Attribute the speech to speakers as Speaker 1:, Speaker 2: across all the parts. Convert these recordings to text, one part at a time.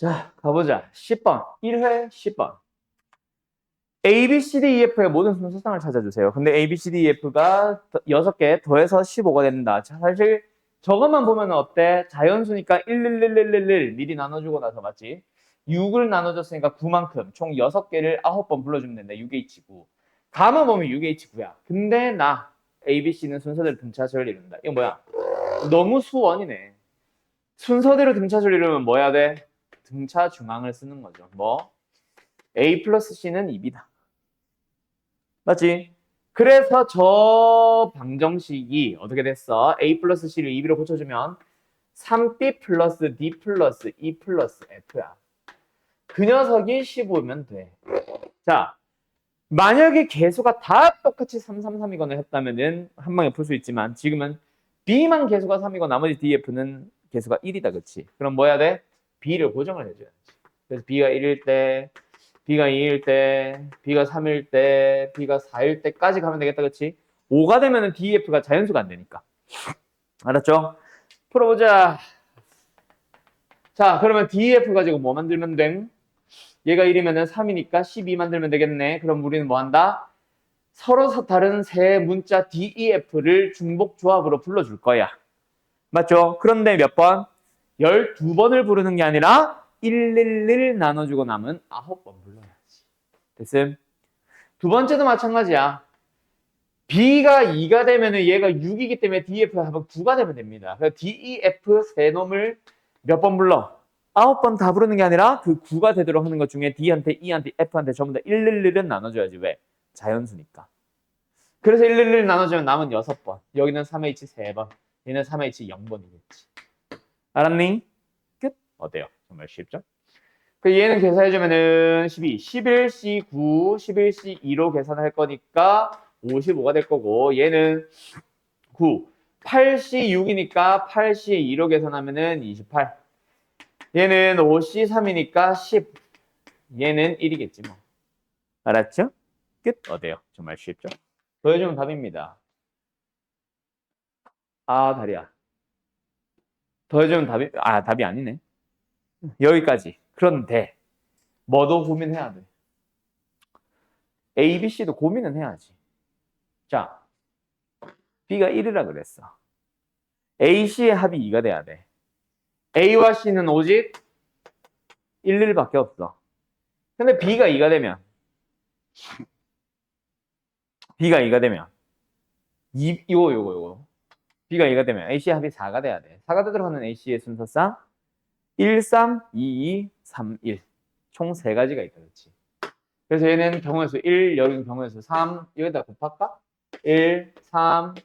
Speaker 1: 자, 가보자. 10번. 1회 10번. A, B, C, D, E, F의 모든 순서상을 찾아주세요. 근데 A, B, C, D, E, F가 6개 더해서 15가 된다. 자, 사실 저것만 보면 어때? 자연수니까 1, 1, 1, 1, 1, 1 미리 나눠주고 나서 맞지? 6을 나눠줬으니까 9만큼 총 6개를 9번 불러주면 된다. 6H9. 감은 보면 6H9야. 근데 나 A, B, C는 순서대로 등차수를 이룬다. 이거 뭐야? 너무 수원이네. 순서대로 등차수를 이루면 뭐 해야 돼? 등차 중앙을 쓰는 거죠. 뭐? A 플러스 C는 2B다. 맞지? 그래서 저 방정식이 어떻게 됐어? A 플러스 C를 2B로 고쳐주면 3B 플러스 D 플러스 E 플러스 F야. 그 녀석이 15면 돼. 자, 만약에 개수가 다 똑같이 3, 3, 3이거나 했다면은 한 방에 풀 수 있지만 지금은 B만 개수가 3이고 나머지 DF는 개수가 1이다. 그치? 그럼 뭐 해야 돼? B를 고정을 해줘야지. 그래서 B가 1일 때 B가 2일 때, B가 3일 때, B가 4일 때까지 가면 되겠다, 그치? 5가 되면 DEF가 자연수가 안 되니까. 알았죠? 풀어보자. 자, 그러면 DEF 가지고 뭐 만들면 돼? 얘가 1이면 3이니까 12 만들면 되겠네. 그럼 우리는 뭐 한다? 서로 다른 세 문자 DEF를 중복 조합으로 불러줄 거야. 맞죠? 그런데 몇 번? 12번을 부르는 게 아니라 111 나눠주고 남은 9번 불러야지. 됐음? 두 번째도 마찬가지야. B가 2가 되면 얘가 6이기 때문에 DEF 합은 9가 되면 됩니다. 그래서 DEF 세 놈을 몇 번 불러? 9번 다 부르는 게 아니라 그 9가 되도록 하는 것 중에 D한테, E한테, F한테 전부 다 111은 나눠줘야지. 왜? 자연수니까. 그래서 111 나눠주면 남은 6번. 여기는 3H 3번. 얘는 3H 0번이겠지. 알았니? 끝. 어때요? 정말 쉽죠? 얘는 계산해주면은 12, 11C9, 11C2로 계산할 거니까 55가 될 거고, 얘는 9, 8C6이니까 8C2로 계산하면은 28. 얘는 5C3이니까 10. 얘는 1이겠지 뭐. 알았죠? 끝. 어때요? 정말 쉽죠? 더해주면 답입니다. 아, 다리야. 더해주면 답이 아니네. 여기까지. 그런데 뭐도 고민해야 돼. A, B, C도 고민은 해야지. 자, B가 1이라 그랬어. A, C의 합이 2가 돼야 돼. A와 C는 오직 1, 1밖에 없어. 근데 B가 2가 되면 요거 B가 2가 되면 AC의 합이 4가 돼야 돼. 4가 되도록 하는 AC의 순서상 1, 3, 2, 2, 3, 1. 총 3가지가 있다. 그렇지? 그래서 얘는 경우의 수 1, 여기는 경우의 수 3. 여기다 곱할까? 1, 3.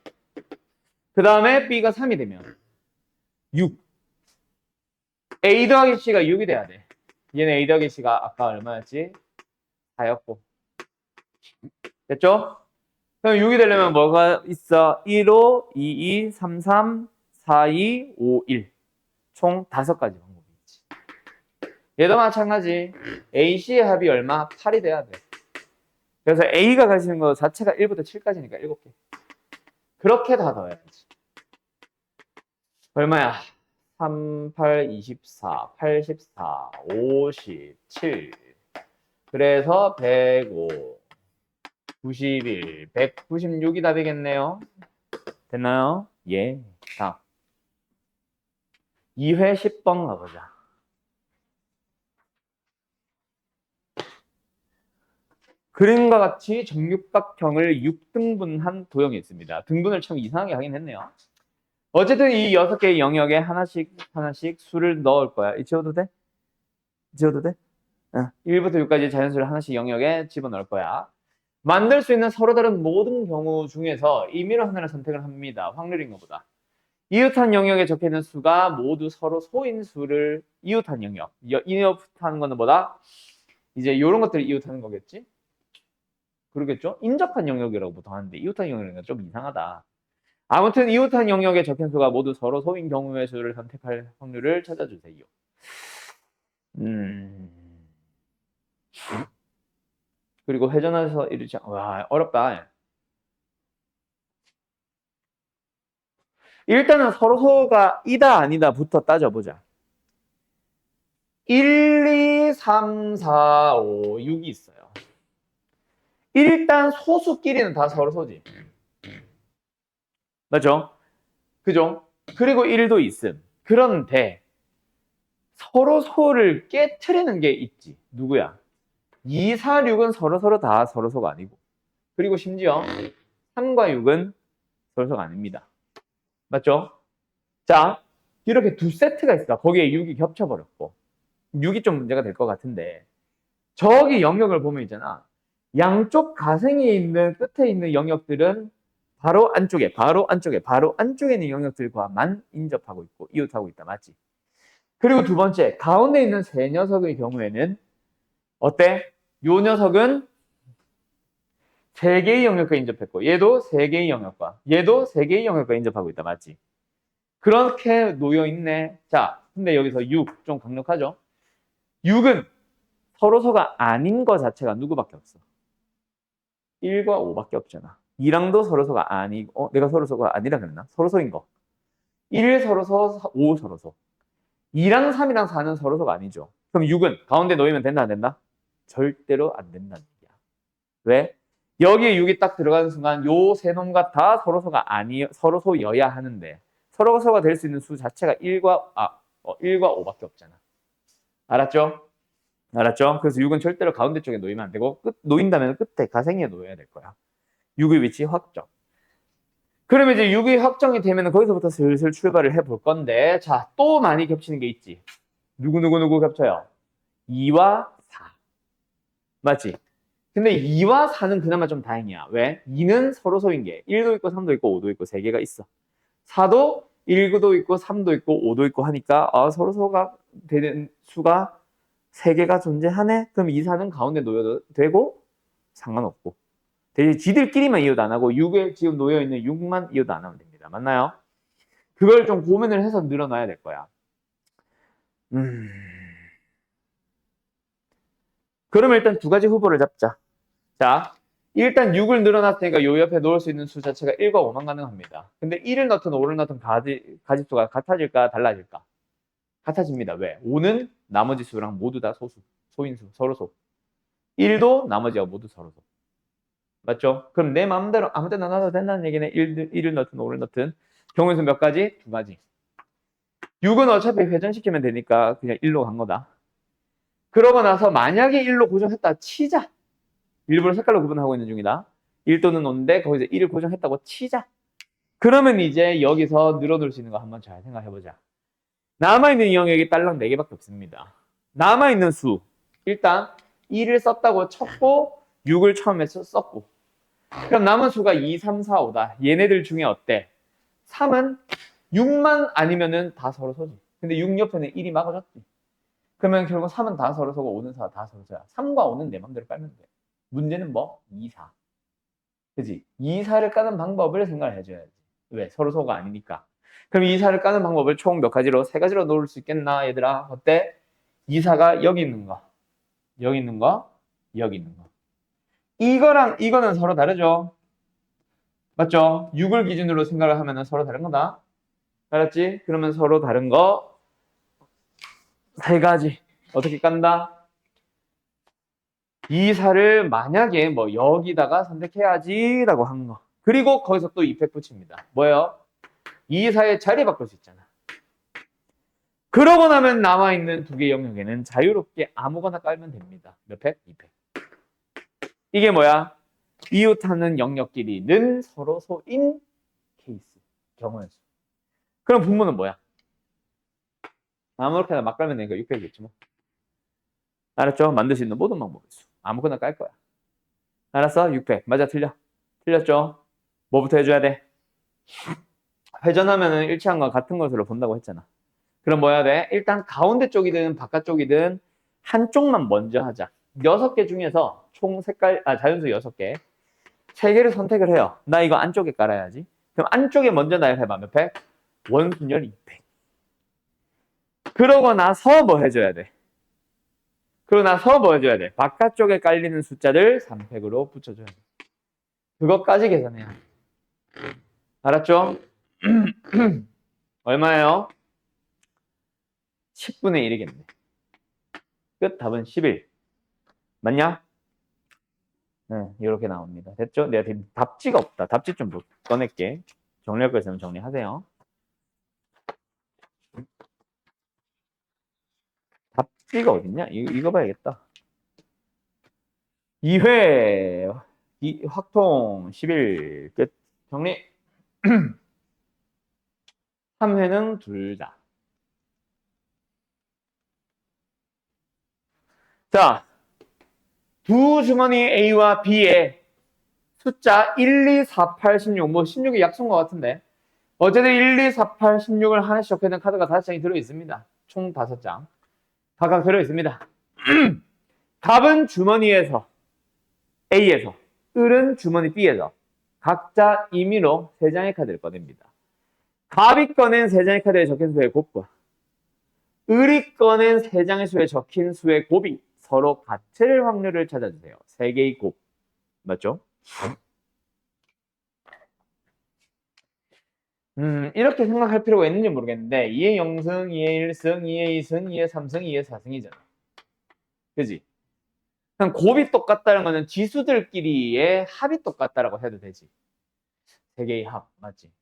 Speaker 1: 그 다음에 B가 3이 되면 6. A 더하기 C가 6이 돼야 돼. 얘는 A 더하기 C가 아까 얼마였지? 4였고. 됐죠? 그럼 6이 되려면 뭐가 있어? 1, 5, 2, 2, 3, 3, 4, 2, 5, 1. 총 5가지 방법이 있지. 얘도 마찬가지. AC의 합이 얼마? 8이 돼야 돼. 그래서 A가 가지는 거 자체가 1부터 7까지니까 7개. 그렇게 다 더해야지. 얼마야? 3, 8, 24, 84, 57. 그래서 105, 91, 196이 답이겠네요. 됐나요? 예. 다음. 2회 10번 가보자. 그림과 같이 정육각형을 6등분한 도형이 있습니다. 등분을 참 이상하게 하긴 했네요. 어쨌든 이 6개의 영역에 하나씩 수를 넣을 거야. 지워도 돼? 지워도 돼? 1부터 6까지 자연수를 하나씩 영역에 집어넣을 거야. 만들 수 있는 서로 다른 모든 경우 중에서 임의로 하나를 선택을 합니다. 확률인 것보다. 이웃한 영역에 적혀있는 수가 모두 서로 소인수를 이웃한 영역. 이웃하는 거는 뭐다? 이제 이런 것들을 이웃하는 거겠지? 그러겠죠? 인접한 영역이라고 보통 하는데 이웃한 영역은 좀 이상하다. 아무튼 이웃한 영역에 적힌 수가 모두 서로 소인 경우의 수를 선택할 확률을 찾아주세요. 그리고 회전해서 이르지 와 어렵다. 일단은 서로 소가 이다 아니다부터 따져보자. 1 3, 4, 5, 6이 있어요. 일단 소수끼리는 다 서로소지. 맞죠? 그죠? 그리고 1도 있음. 그런데 서로소를 깨트리는 게 있지. 누구야? 2, 4, 6은 서로서로 다 서로소가 아니고. 그리고 심지어 3과 6은 서로소가 아닙니다. 맞죠? 자, 이렇게 두 세트가 있어. 거기에 6이 겹쳐버렸고. 6이 좀 문제가 될 것 같은데. 저기 영역을 보면 있잖아. 양쪽 가생에 있는 끝에 있는 영역들은 바로 안쪽에, 바로 안쪽에, 바로 안쪽에 있는 영역들과만 인접하고 있고 이웃하고 있다. 맞지? 그리고 두 번째, 가운데 있는 세 녀석의 경우에는 어때? 요 녀석은 세 개의 영역과 인접했고 얘도 세 개의 영역과 얘도 세 개의 영역과 인접하고 있다. 맞지? 그렇게 놓여 있네. 자, 근데 여기서 6, 좀 강력하죠? 6은 서로서가 아닌 거 자체가 누구밖에 없어? 1과 5밖에 없잖아. 2랑도 서로서가 아니고, 내가 서로서가 아니라 그랬나? 서로서인 거. 1 서로서, 5 서로서. 2랑 3이랑 4는 서로서가 아니죠. 그럼 6은 가운데 놓이면 된다, 안 된다? 절대로 안 된다는 얘기야. 왜? 여기에 6이 딱 들어가는 순간 요 세 놈과 다 서로서여야 하는데 서로서가 될 수 있는 수 자체가 1과 5밖에 없잖아. 알았죠? 알았죠? 그래서 6은 절대로 가운데 쪽에 놓이면 안 되고 놓인다면 끝에 가생이에 놓여야 될 거야. 6의 위치 확정. 그러면 이제 6이 확정이 되면 거기서부터 슬슬 출발을 해볼 건데 자, 또 많이 겹치는 게 있지. 누구 겹쳐요? 2와 4. 맞지? 근데 2와 4는 그나마 좀 다행이야. 왜? 2는 서로소인 게 1도 있고 3도 있고 5도 있고 3개가 있어. 4도 1도 있고 3도 있고 5도 있고 하니까 서로소가 되는 수가 3개가 존재하네? 그럼 2, 4는 가운데 놓여도 되고 상관없고 대신 지들끼리만 이웃 안 하고 6에 지금 놓여있는 6만 이웃 안 하면 됩니다. 맞나요? 그걸 좀 고민을 해서 늘어놔야 될 거야. 그러면 일단 두 가지 후보를 잡자. 자, 일단 6을 늘어놨으니까 요 옆에 놓을 수 있는 수 자체가 1과 5만 가능합니다. 근데 1을 넣든 5를 넣든 가짓수가 같아질까 달라질까? 같아집니다. 왜? 5는 나머지 수랑 모두 다 소수, 소인수, 서로소. 1도 나머지가 모두 서로소. 맞죠? 그럼 내 마음대로 아무 데나 놔도 된다는 얘기네. 1을 넣든 5를 넣든. 경우에서 몇 가지? 두 가지. 6은 어차피 회전시키면 되니까 그냥 1로 간 거다. 그러고 나서 만약에 1로 고정했다 치자. 일부러 색깔로 구분하고 있는 중이다. 1 또는 5인데 거기서 1을 고정했다고 치자. 그러면 이제 여기서 늘어놓을 수 있는 거 한번 잘 생각해보자. 남아있는 이 영역이 딸랑 4개밖에 없습니다. 남아있는 수. 일단 1을 썼다고 쳤고 6을 처음에 썼고 그럼 남은 수가 2, 3, 4, 5다. 얘네들 중에 어때? 3은 6만 아니면은 다 서로소지. 근데 6 옆에는 1이 막아줬지. 그러면 결국 3은 다 서로소고 5는 다 서로소야. 3과 5는 내 맘대로 깔면 돼. 문제는 뭐? 2, 4. 그지? 2, 4를 까는 방법을 생각을 해줘야지. 왜? 서로소가 아니니까. 그럼 2, 4를 까는 방법을 총 몇 가지로? 3가지로 놓을 수 있겠나 얘들아? 어때? 2, 4가 여기 있는 거, 여기 있는 거, 여기 있는 거. 이거랑 이거는 서로 다르죠? 맞죠? 6을 기준으로 생각을 하면 서로 다른 거다. 알았지? 그러면 서로 다른 거 3가지. 어떻게 깐다? 2, 4를 만약에 뭐 여기다가 선택해야지 라고 한 거. 그리고 거기서 또 이펙 붙입니다. 뭐예요? 2, 4의 자리 바꿀 수 있잖아. 그러고 나면 남아있는 두 개의 영역에는 자유롭게 아무거나 깔면 됩니다. 몇 팩? 2팩. 이게 뭐야? 이웃하는 영역끼리는 서로 소인 케이스. 경우의 수. 그럼 분모는 뭐야? 아무렇게나 막 깔면 되니까 600이겠지 뭐. 알았죠? 만들 수 있는 모든 방법의 수. 아무거나 깔 거야. 알았어? 600. 맞아, 틀려. 틀렸죠? 뭐부터 해줘야 돼? 회전하면은 일치한과 같은 것으로 본다고 했잖아. 그럼 뭐 해야 돼? 일단 가운데 쪽이든 바깥쪽이든 한쪽만 먼저 하자. 6개 중에서 총 색깔, 자연수 6개. 3개를 선택을 해요. 나 이거 안쪽에 깔아야지. 그럼 안쪽에 먼저 나열해봐. 몇 팩? 원순열 2팩. 그러고 나서 뭐 해줘야 돼? 그러고 나서 뭐 해줘야 돼? 바깥쪽에 깔리는 숫자를 3팩으로 붙여줘야 돼. 그것까지 계산해야 돼. 알았죠? 얼마예요? 10분의 1이겠네. 끝. 답은 11. 맞냐? 네, 이렇게 나옵니다. 됐죠? 내가 지금 답지가 없다. 답지 좀 꺼낼게. 정리할 거 있으면 정리하세요. 답지가 어딨냐? 이거 봐야겠다. 2회 확통 11 끝. 정리. 3회는 둘 다. 자, 두 주머니 A와 B에 숫자 1, 2, 4, 8, 16. 뭐 16이 약수인 것 같은데. 어쨌든 1, 2, 4, 8, 16을 하나씩 적혀있는 카드가 5장이 들어있습니다. 총 5장. 각각 들어있습니다. 답은 주머니에서 A에서, 을은 주머니 B에서 각자 임의로 3장의 카드를 꺼냅니다. 갑이 꺼낸 3장의 카드에 적힌 수의 곱과 을이 꺼낸 3장의 수에 적힌 수의 곱이 서로 같을 확률을 찾아주세요. 3개의 곱. 맞죠? 이렇게 생각할 필요가 있는지 모르겠는데 2의 0승, 2의 1승, 2의 2승, 2의 3승, 2의 4승이잖아. 그지? 그냥 곱이 똑같다는 거는 지수들끼리의 합이 똑같다라고 해도 되지. 3개의 합, 맞지?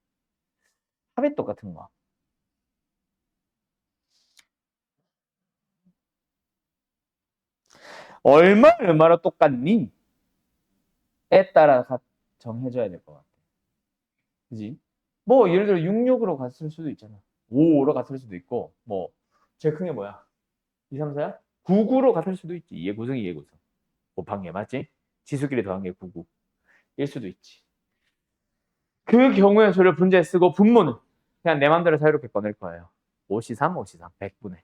Speaker 1: 합이 똑같은 거야. 얼마로 똑같니? 에 따라 정해줘야 될 것 같아. 그지? 뭐 예를 들어 66으로 갔을 수도 있잖아. 55로 갔을 수도 있고 뭐 제일 큰 게 뭐야? 2, 3, 4야? 99로 갔을 수도 있지. 2의 9승, 2의 9승. 곱한 게 맞지? 지수끼리 더한 게 99. 일 수도 있지. 그 경우에 저를 분자에 쓰고 분모는 그냥 내 맘대로 자유롭게 꺼낼 거예요. 5C3, 5C3, 100분의.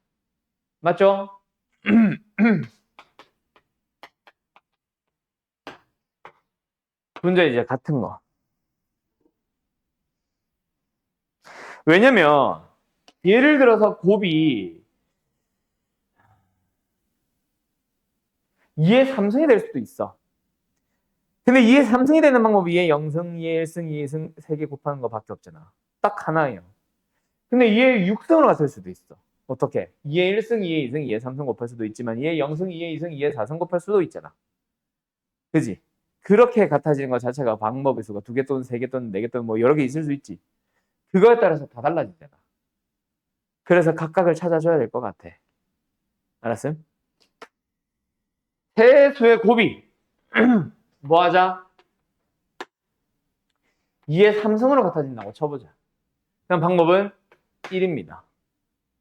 Speaker 1: 맞죠? 분자 이제 같은 거. 왜냐면 예를 들어서 곱이 2의 3승이 될 수도 있어. 근데 2의 3승이 되는 방법이 2의 0승, 2의 1승, 2의 2승 3개 곱하는 거밖에 없잖아. 딱 하나예요. 근데 2의 6승으로 갔을 수도 있어. 어떻게? 2의 1승, 2의 2승, 2의 3승 곱할 수도 있지만 2의 0승, 2의 2승, 2의 4승 곱할 수도 있잖아. 그지? 그렇게 같아지는 것 자체가 방법의 수가 2개 또는 3개 또는 4개 또는 뭐 여러 개 있을 수 있지. 그거에 따라서 다 달라지잖아. 그래서 각각을 찾아줘야 될 것 같아. 알았음? 세수의 곱이 뭐 하자? 2의 3승으로 같아진다고 쳐보자. 그럼 방법은 1입니다.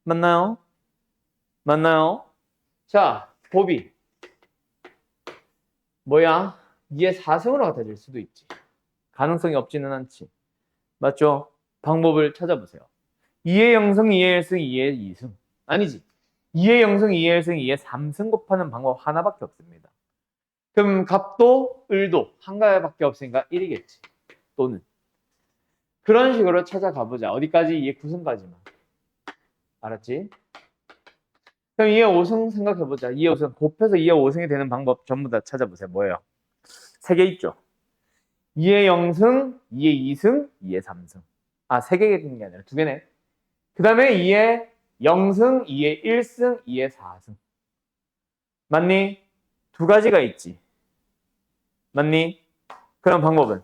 Speaker 1: 맞나요? 맞나요? 자, 곱이 뭐야? 2의 4승으로 같아질 수도 있지. 가능성이 없지는 않지. 맞죠? 방법을 찾아보세요. 2의 0승, 2의 1승, 2의 2승. 아니지. 2의 0승, 2의 1승, 2의 3승 곱하는 방법 하나밖에 없습니다. 그럼 갑도, 을도 한 가지밖에 없으니까 1이겠지. 또는. 그런 식으로 찾아가보자. 어디까지? 2의 9승까지만. 알았지? 그럼 2의 5승 생각해보자. 2의 5승. 곱해서 2의 5승이 되는 방법 전부 다 찾아보세요. 뭐예요? 3개 있죠? 2의 0승, 2의 2승, 2의 3승. 아, 3개 있는 게 아니라 2개네. 그 다음에 2의 0승, 2의 1승, 2의 4승. 맞니? 2가지가 있지. 맞니? 그럼 방법은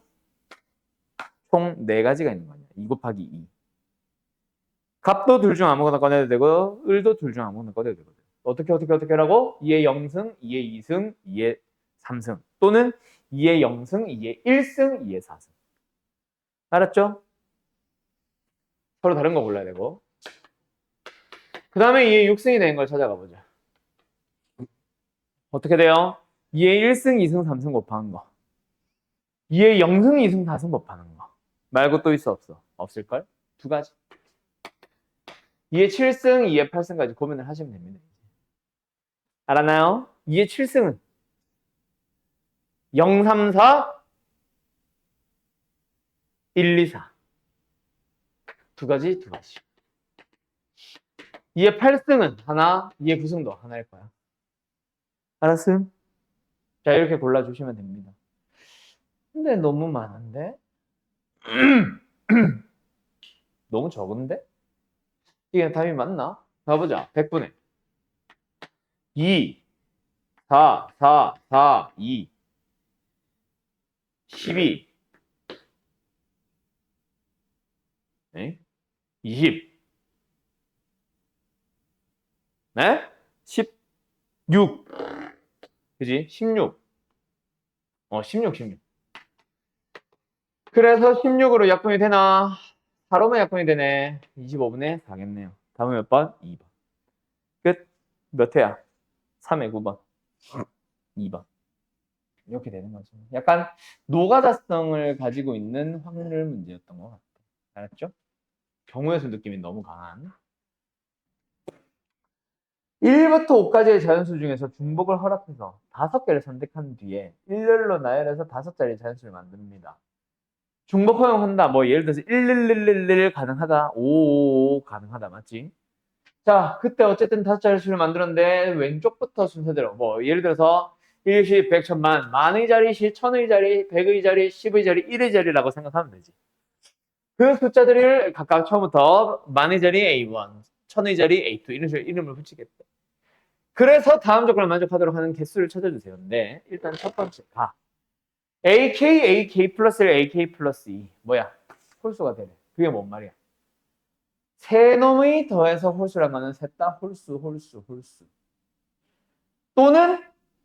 Speaker 1: 총 4가지가 있는 거냐. 2 곱하기 2. 값도 둘 중 아무거나 꺼내도 되고 을도 둘 중 아무거나 꺼내도 되거든. 어떻게 하라고? 2의 0승, 2의 2승, 2의 3승. 또는 2의 0승, 2의 1승, 2의 4승. 알았죠? 서로 다른 거 골라야 되고. 그 다음에 2의 6승이 되는 걸 찾아가 보자. 어떻게 돼요? 2의 1승, 2승, 3승 곱하는 거. 2의 0승, 2승, 4승 곱하는 거. 말고 또 있어 없어? 없을걸? 2가지. 2의 7승, 2의 8승까지 고민을 하시면 됩니다. 알았나요? 2의 7승은 0, 3, 4, 1, 2, 4. 2가지. 2의 8승은 하나, 2의 9승도 하나일 거야. 알았음? 자, 이렇게 골라주시면 됩니다. 근데 너무 많은데? 너무 적은데? 이게 답이 맞나? 가보자. 100분의 2, 4, 4, 4, 2, 12, 네? 20, 네? 16, 그지? 16, 16, 16. 그래서 16으로 약분이 되나? 4로만 약분이 되네. 25분의 4겠네요. 다음은 몇 번? 2번. 끝. 몇 회야? 3회 9번. 2번. 이렇게 되는 거죠. 약간 노가다성을 가지고 있는 확률 문제였던 것 같아요. 알았죠? 경우의 수 느낌이 너무 강한. 1부터 5까지의 자연수 중에서 중복을 허락해서 5개를 선택한 뒤에 일렬로 나열해서 5자리 자연수를 만듭니다. 중복 허용한다. 뭐 예를 들어서 1111 가능하다. 555 가능하다. 맞지? 자, 그때 어쨌든 5자리 수를 만들었는데 왼쪽부터 순서대로 뭐 예를 들어서 1, 10, 100, 1000만, 만의 자리, 1000의 자리, 100의 자리, 10의 자리, 1의 자리라고 생각하면 되지. 그 숫자들을 각각 처음부터 만의 자리 A1, 1000의 자리 A2 이런 식으로 이름을 붙이겠다. 그래서 다음 조건을 만족하도록 하는 개수를 찾아주세요. 근데 일단 첫 번째 가. AK, AK 플러스 1, AK 플러스 2. 뭐야? 홀수가 되네. 그게 뭔 말이야? 세 놈의 더해서 홀수란 거는 셋 다 홀수, 홀수, 홀수. 또는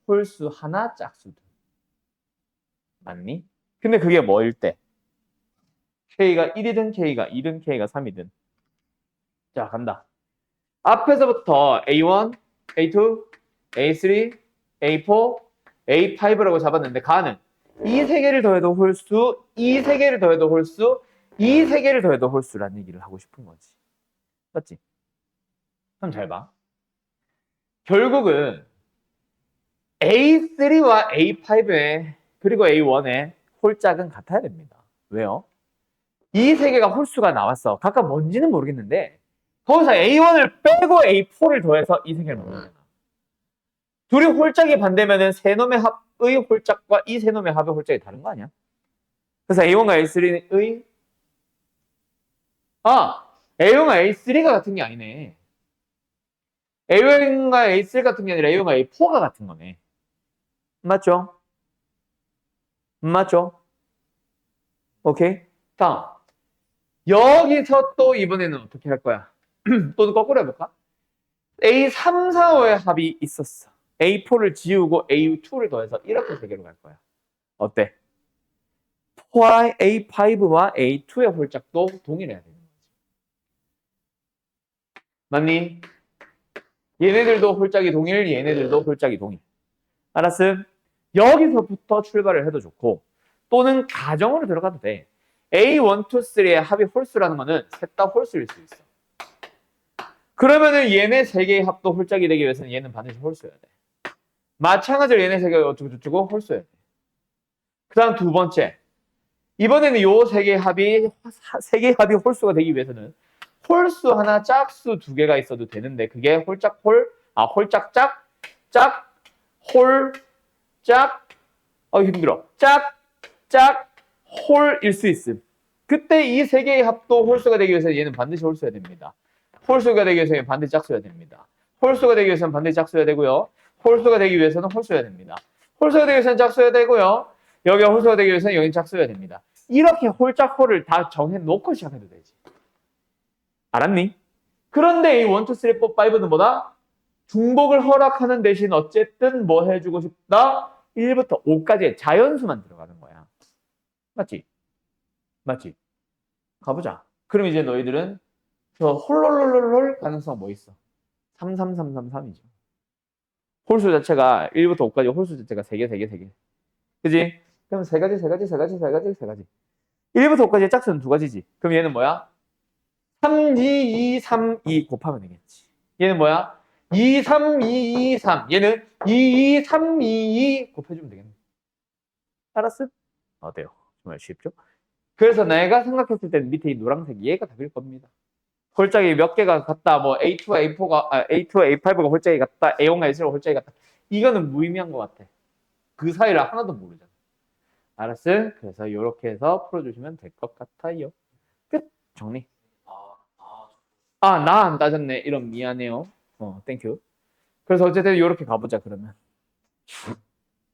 Speaker 1: 홀수 하나, 짝수 둘. 맞니? 근데 그게 뭐일 때? K가 1이든 K가 2든 K가 3이든. 자, 간다. 앞에서부터 A1, A2, A3, A4, A5라고 잡았는데 가는 이 세 개를 더해도 홀수, 이 세 개를 더해도 홀수, 이 세 개를 더해도 홀수라는 얘기를 하고 싶은 거지. 맞지? 그럼 잘 봐. 결국은 A3와 A5에 그리고 A1의 홀짝은 같아야 됩니다. 왜요? 이 세 개가 홀수가 나왔어. 각각 뭔지는 모르겠는데 거기서 A1을 빼고 A4를 더해서 이 세 개를 먹는 거야. 둘이 홀짝이 반대면은 세 놈의 합의 홀짝과 이 세 놈의 합의 홀짝이 다른 거 아니야? 그래서 A1과 A3의 A1과 A3가 같은 게 아니네. A1과 A3 같은 게 아니라 A1과 A4가 같은 거네. 맞죠? 맞죠? 오케이. 다음. 여기서 또 이번에는 어떻게 할 거야? 또 거꾸로 해볼까? A3, 4, 5의 합이 있었어. A4를 지우고 A2를 더해서 이렇게 세 개로 갈 거야. 어때? A5와 A2의 홀짝도 동일해야 되는 거지. 맞니? 얘네들도 홀짝이 동일, 얘네들도 홀짝이 동일. 알았음? 여기서부터 출발을 해도 좋고 또는 가정으로 들어가도 돼. A1, 2, 3의 합이 홀수라는 거는 셋 다 홀수일 수 있어. 그러면은 얘네 세 개의 합도 홀짝이 되기 위해서는 얘는 반드시 홀수여야 돼. 마찬가지로 얘네 세 개가 어쩌고저쩌고 홀수여야 돼. 그 다음 두 번째. 이번에는 요 세 개의 합이 홀수가 되기 위해서는 홀수 하나, 짝수 두 개가 있어도 되는데 그게 홀짝 홀, 홀짝 짝, 짝, 홀, 짝, 힘들어. 짝, 짝, 홀일 수 있음. 그때 이 세 개의 합도 홀수가 되기 위해서 얘는 반드시 홀수여야 됩니다. 홀수가 되기 위해서는 반드시 짝수여야 됩니다. 홀수가 되기 위해서는 반드시 짝수여야 되고요. 홀수가 되기 위해서는 홀수여야 됩니다. 홀수가 되기 위해서는 짝수여야 되고요. 여기가 홀수가 되기 위해서는 여긴 짝수여야 됩니다. 이렇게 홀짝 홀을 다 정해놓고 시작해도 되지. 알았니? 그런데 이 1, 2, 3, 4, 5는 뭐다? 중복을 허락하는 대신 어쨌든 뭐 해주고 싶다? 1부터 5까지의 자연수만 들어가는 거야. 맞지? 맞지? 가보자. 그럼 이제 너희들은 저 홀롤롤롤 가능성 뭐 있어? 3, 3, 3, 3, 3이죠. 홀수 자체가 1부터 5까지 홀수 자체가 3개, 3개, 3개. 그지? 그럼 3가지, 3가지, 3가지, 3가지, 3가지. 1부터 5까지의 짝수는 2가지지. 그럼 얘는 뭐야? 3, 2, 2, 3, 2 곱하면 되겠지. 얘는 뭐야? 2, 3, 2, 2, 3. 얘는 2, 2, 3, 2, 2 곱해주면 되겠네. 알았어? 어때요? 정말 쉽죠? 그래서 내가 생각했을 때는 밑에 이 노란색 얘가 답일 겁니다. 홀짝이 몇 개가 같다. 뭐 A2와 A4가 A2와 A5가 홀짝이 같다. A1과 A3가 홀짝이 같다. 이거는 무의미한 것 같아. 그 사이를 하나도 모르잖아. 알았어? 그래서 이렇게 해서 풀어주시면 될 것 같아요. 끝. 정리. 나 안 따졌네. 이런 미안해요. 땡큐. 그래서 어쨌든 이렇게 가보자 그러면.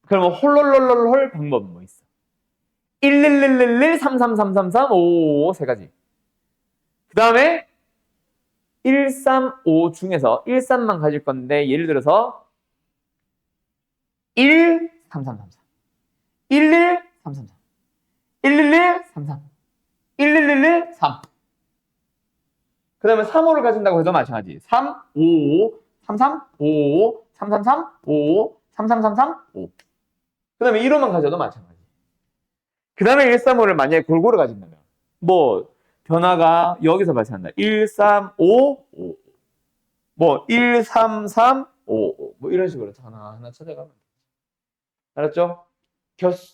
Speaker 1: 그러면 홀롤롤롤 방법은 뭐 있어? 1111 333333 5 세 가지. 그 다음에 135 중에서 13만 가질 건데 예를 들어서 1 3333 11 333 111 33 1111 3. 그 다음에 3호를 가진다고 해도 마찬가지. 3, 5, 5, 33, 5, 333, 5, 3333, 5. 그 다음에 1호만 가져도 마찬가지. 그 다음에 135를 만약에 골고루 가진다면 뭐 변화가 여기서 발생한다. 1, 3, 5, 5. 뭐 1, 3, 3, 5, 5. 뭐 이런 식으로 하나하나 찾아가면 돼. 알았죠?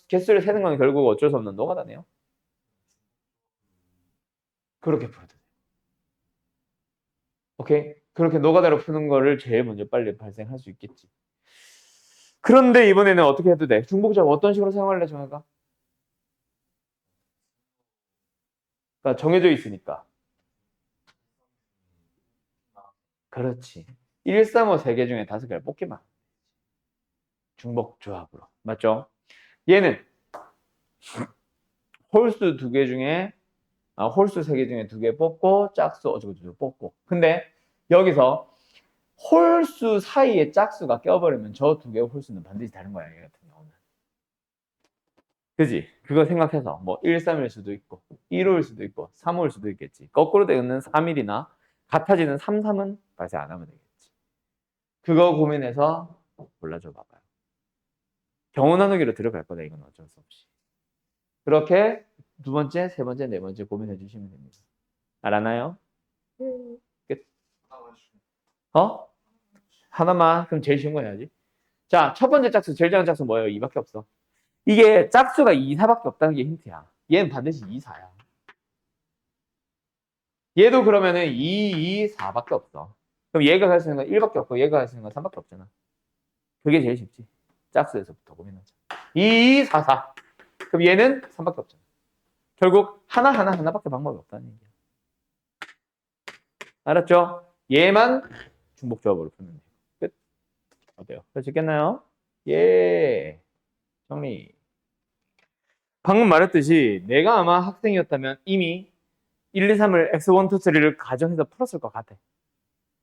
Speaker 1: 개수를 세는 건 결국 어쩔 수 없는 노가다네요. 그렇게 풀어도 돼. 오케이? 그렇게 노가다로 푸는 거를 제일 먼저 빨리 발생할 수 있겠지. 그런데 이번에는 어떻게 해도 돼? 중복적 어떤 식으로 사용할래, 정혜가? 그러니까 정해져 있으니까. 그렇지. 1, 3, 5 3개 중에 5개를 뽑기만. 중복 조합으로. 맞죠? 얘는 홀수 2개 중에 홀수 3개 중에 2개 뽑고 짝수 어쩌고저쩌고 뽑고. 근데 여기서 홀수 사이에 짝수가 껴버리면 저 2개의 홀수는 반드시 다른 거야. 얘 같은 경우는. 그지? 그거 생각해서 뭐 1, 3일 수도 있고 1호일 수도 있고 3호일 수도 있겠지. 거꾸로 되는 3일이나 같아지는 3, 3은 발생 안 하면 되겠지. 그거 고민해서 골라줘 봐봐요. 경우 나누기로 들어갈 거다. 이건 어쩔 수 없이. 그렇게 두 번째, 세 번째, 네 번째 고민해 주시면 됩니다. 알았나요? 끝. 어? 하나만. 그럼 제일 쉬운 거 해야지. 자, 첫 번째 짝수, 제일 작은 짝수 뭐예요? 2밖에 없어. 이게 짝수가 2, 4밖에 없다는 게 힌트야. 얘는 반드시 2, 4야. 얘도 그러면은 2, 2, 4밖에 없어. 그럼 얘가 갈 수 있는 건 1밖에 없고 얘가 갈 수 있는 건 3밖에 없잖아. 그게 제일 쉽지. 짝수에서부터 고민하자. 2, 2, 4, 4. 그럼 얘는 3밖에 없잖아. 결국 하나밖에 방법이 없다는 얘기야. 알았죠? 얘만 중복조합으로 풀면 돼요. 끝. 어때요? 그러시겠나요? 예. 정리. 방금 말했듯이 내가 아마 학생이었다면 이미 1, 2, 3을 x1, 2, 3를 가정해서 풀었을 것 같아.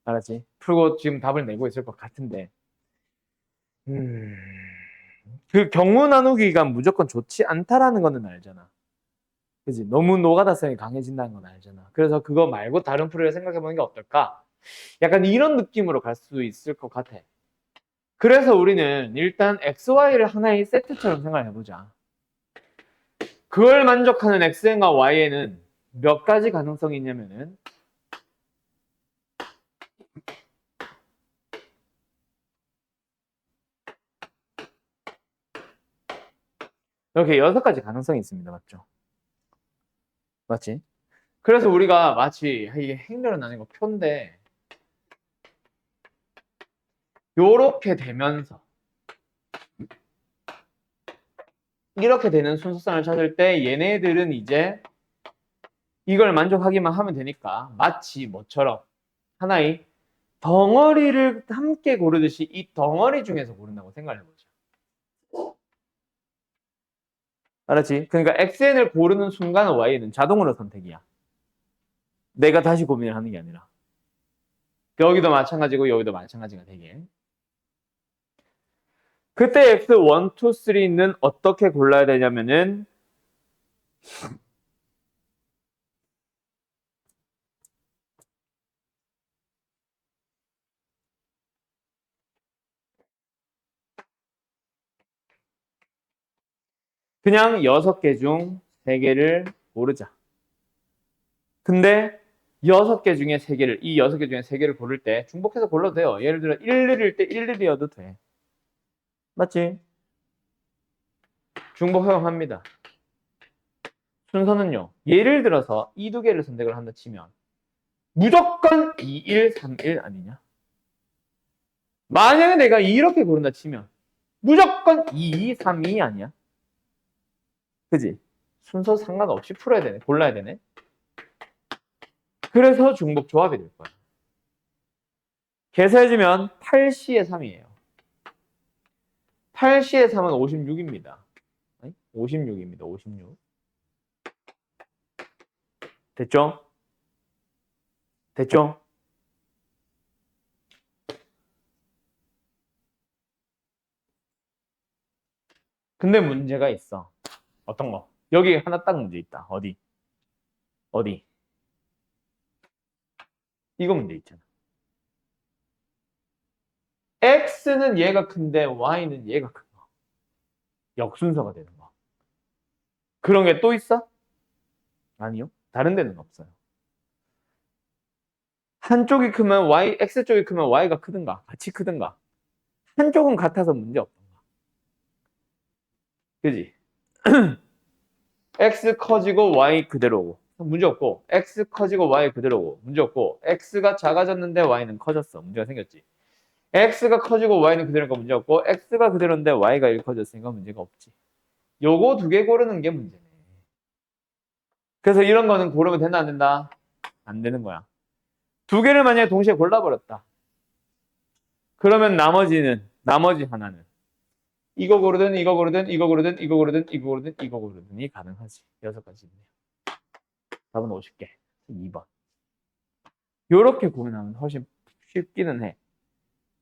Speaker 1: 알았지? 풀고 지금 답을 내고 있을 것 같은데. 그 경우 나누기가 무조건 좋지 않다라는 거는 알잖아. 그지? 너무 노가다성이 강해진다는 건 알잖아. 그래서 그거 말고 다른 풀이를 생각해보는 게 어떨까? 약간 이런 느낌으로 갈 수 있을 것 같아. 그래서 우리는 일단 XY를 하나의 세트처럼 생각해보자. 그걸 만족하는 XN과 Y에는 몇 가지 가능성이 있냐면은 이렇게 6가지 가능성이 있습니다. 맞죠? 맞지? 그래서 우리가 마치 이게 행렬은 아니고 표인데 요렇게 되면서 이렇게 되는 순서상을 찾을 때 얘네들은 이제 이걸 만족하기만 하면 되니까 마치 뭐처럼 하나의 덩어리를 함께 고르듯이 이 덩어리 중에서 고른다고 생각을 해보죠. 알았지? 그러니까 XN을 고르는 순간 Y는 자동으로 선택이야. 내가 다시 고민을 하는 게 아니라. 여기도 마찬가지고 여기도 마찬가지가 되게. 그때 X1, 2, 3는 어떻게 골라야 되냐면은 그냥 6개 중 3개를 고르자. 근데 6개 중에 3개를, 이 6개 중에 3개를 고를 때 중복해서 골라도 돼요. 예를 들어 11일 때 11이어도 돼. 맞지? 중복 허용합니다. 순서는요. 예를 들어서 이 2개를 선택을 한다 치면 무조건 2, 1, 3, 1 아니냐? 만약에 내가 이렇게 고른다 치면 무조건 2, 2, 3, 2 아니야? 그지? 순서 상관없이 풀어야 되네. 골라야 되네. 그래서 중복 조합이 될 거야. 계산해주면 8C의 3이에요. 8C의 3은 56입니다. 56입니다. 56. 됐죠? 됐죠? 근데 문제가 있어. 어떤 거? 여기 하나 딱 문제 있다. 어디? 어디? 이거 문제 있잖아. X는 얘가 큰데 Y는 얘가 큰 거. 역순서가 되는 거. 그런 게 또 있어? 아니요. 다른 데는 없어요. 한쪽이 크면 Y, X쪽이 크면 Y가 크든가, 같이 크든가. 한쪽은 같아서 문제 없던가. 그지? X 커지고 Y 그대로고. 문제 없고. X 커지고 Y 그대로고. 문제 없고. X가 작아졌는데 Y는 커졌어. 문제가 생겼지. X가 커지고 Y는 그대로니까 문제 없고. X가 그대로인데 Y가 1 커졌으니까 문제가 없지. 요거 두 개 고르는 게 문제네. 그래서 이런 거는 고르면 된다, 안 된다? 안 되는 거야. 두 개를 만약에 동시에 골라버렸다. 그러면 나머지 하나는 이거 고르든 이거 고르든 이거 고르든 이거 고르든 이거 고르든 이거 고르든이 가능하지. 6가지 있네요. 답은 50개. 2번. 요렇게 고민하면 훨씬 쉽기는 해.